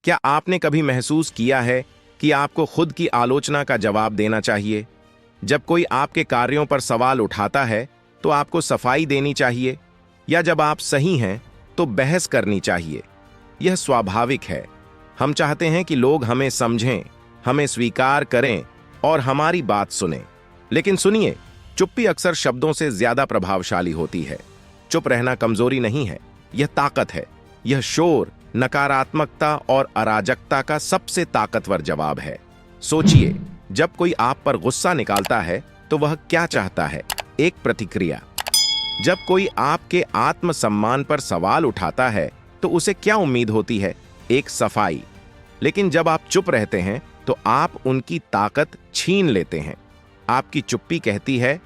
क्या आपने कभी महसूस किया है कि आपको खुद की आलोचना का जवाब देना चाहिए? जब कोई आपके कार्यों पर सवाल उठाता है तो आपको सफाई देनी चाहिए, या जब आप सही हैं तो बहस करनी चाहिए? यह स्वाभाविक है। हम चाहते हैं कि लोग हमें समझें, हमें स्वीकार करें और हमारी बात सुनें। लेकिन सुनिए, चुप्पी अक्सर शब्दों से ज्यादा प्रभावशाली होती है। चुप रहना कमजोरी नहीं है, यह ताकत है। यह शोर, नकारात्मकता और अराजकता का सबसे ताकतवर जवाब है। सोचिए, जब कोई आप पर गुस्सा निकालता है तो वह क्या चाहता है? एक प्रतिक्रिया। जब कोई आपके आत्मसम्मान पर सवाल उठाता है तो उसे क्या उम्मीद होती है? एक सफाई। लेकिन जब आप चुप रहते हैं तो आप उनकी ताकत छीन लेते हैं। आपकी चुप्पी कहती है,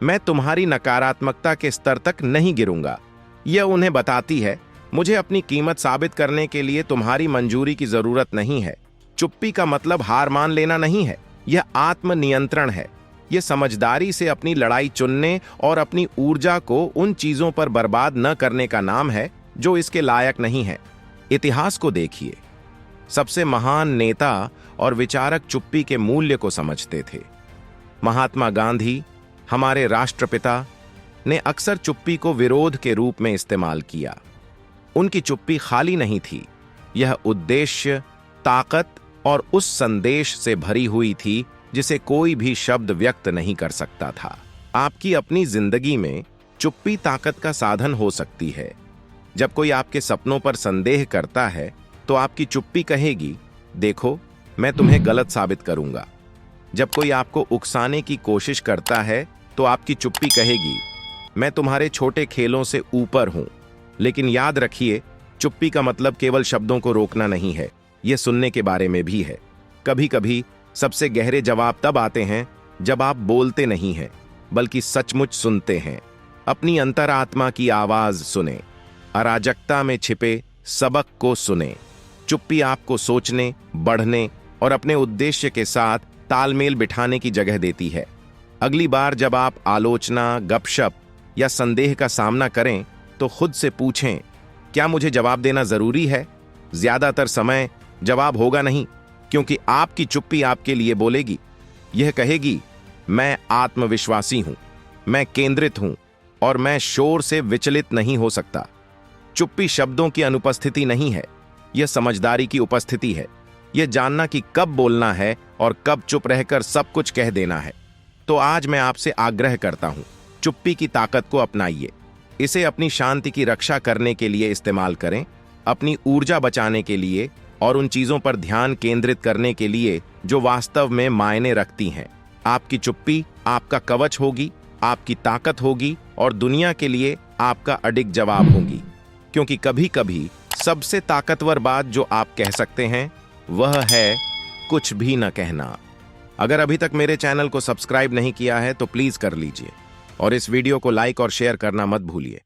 मैं तुम्हारी नकारात्मकता के स्तर तक नहीं गिरूंगा। यह उन्हें बताती है, मुझे अपनी कीमत साबित करने के लिए तुम्हारी मंजूरी की जरूरत नहीं है। चुप्पी का मतलब हार मान लेना नहीं है, यह आत्मनियंत्रण है। यह समझदारी से अपनी लड़ाई चुनने और अपनी ऊर्जा को उन चीजों पर बर्बाद न करने का नाम है जो इसके लायक नहीं है। इतिहास को देखिए, सबसे महान नेता और विचारक चुप्पी के मूल्य को समझते थे। महात्मा गांधी, हमारे राष्ट्रपिता, ने अक्सर चुप्पी को विरोध के रूप में इस्तेमाल किया। उनकी चुप्पी खाली नहीं थी, यह उद्देश्य, ताकत और उस संदेश से भरी हुई थी जिसे कोई भी शब्द व्यक्त नहीं कर सकता था। आपकी अपनी जिंदगी में चुप्पी ताकत का साधन हो सकती है। जब कोई आपके सपनों पर संदेह करता है तो आपकी चुप्पी कहेगी, देखो, मैं तुम्हें गलत साबित करूंगा। जब कोई आपको उकसाने की कोशिश करता है तो आपकी चुप्पी कहेगी, मैं तुम्हारे छोटे खेलों से ऊपर हूं। लेकिन याद रखिए, चुप्पी का मतलब केवल शब्दों को रोकना नहीं है, यह सुनने के बारे में भी है। कभी कभी सबसे गहरे जवाब तब आते हैं जब आप बोलते नहीं हैं, बल्कि सचमुच सुनते हैं। अपनी अंतरात्मा की आवाज सुने, अराजकता में छिपे सबक को सुने। चुप्पी आपको सोचने, बढ़ने और अपने उद्देश्य के साथ तालमेल बिठाने की जगह देती है। अगली बार जब आप आलोचना, गपशप या संदेह का सामना करें तो खुद से पूछें, क्या मुझे जवाब देना जरूरी है? ज्यादातर समय जवाब होगा नहीं, क्योंकि आपकी चुप्पी आपके लिए बोलेगी। यह कहेगी, मैं आत्मविश्वासी हूं, मैं केंद्रित हूं और मैं शोर से विचलित नहीं हो सकता। चुप्पी शब्दों की अनुपस्थिति नहीं है, यह समझदारी की उपस्थिति है। यह जानना कि कब बोलना है और कब चुप रहकर सब कुछ कह देना है। तो आज मैं आपसे आग्रह करता हूं, चुप्पी की ताकत को अपनाइए। इसे अपनी शांति की रक्षा करने के लिए इस्तेमाल करें, अपनी ऊर्जा बचाने के लिए और उन चीजों पर ध्यान केंद्रित करने के लिए जो वास्तव में मायने रखती हैं। आपकी चुप्पी आपका कवच होगी, आपकी ताकत होगी और दुनिया के लिए आपका अडिग जवाब होगी। क्योंकि कभी कभी सबसे ताकतवर बात जो आप कह सकते हैं वह है कुछ भी न कहना। अगर अभी तक मेरे चैनल को सब्सक्राइब नहीं किया है तो प्लीज कर लीजिए और इस वीडियो को लाइक और शेयर करना मत भूलिए।